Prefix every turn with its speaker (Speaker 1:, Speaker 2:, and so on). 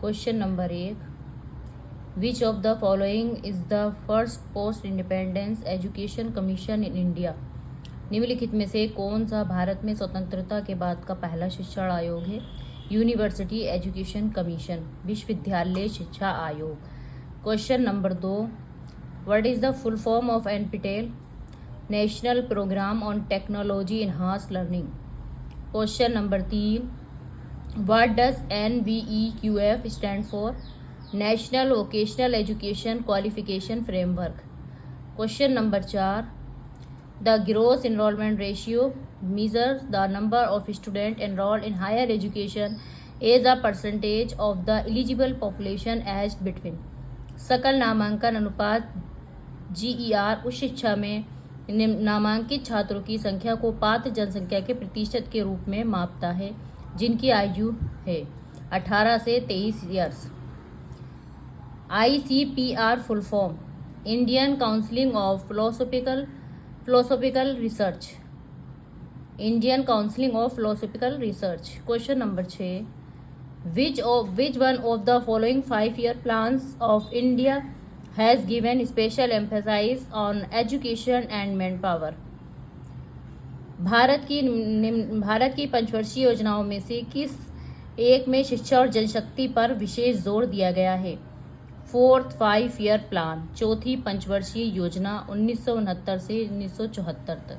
Speaker 1: Question number 1, which of the following is the first post independence education commission in India? निम्नलिखित में से कौन सा भारत में स्वतंत्रता के बाद का पहला शिक्षण आयोग है? यूनिवर्सिटी एजुकेशन कमीशन, विश्वविद्यालय शिक्षा आयोग। Question number 2, what is the full form of NPTEL? National programme on technology enhance learning. Question number 3, what does NVEQF stand for? National vocational education qualification framework. Question number 4, the gross enrolment ratio measures the number of students enrolled in higher education as a percentage of the eligible population aged between। सकल नामांकन अनुपात GER उच्च शिक्षा में नामांकित छात्रों की संख्या को पात्र जनसंख्या के प्रतिशत के रूप में मापता है जिनकी आयु है 18 से 23 years. ICPR full form, Indian council of philosophical research, Indian council of philosophical research. Question number 6, which one of the following 5-year plans of India has given special emphasise on education and man power? Bharat की पंचवर्षीय योजनाओं में से किस एक में शिक्षा और जनशक्ति पर विशेष जोर दिया गया है? 4th 5-year प्लान, चौथी पंचवर्षीय योजना 1969 से 1974 तक।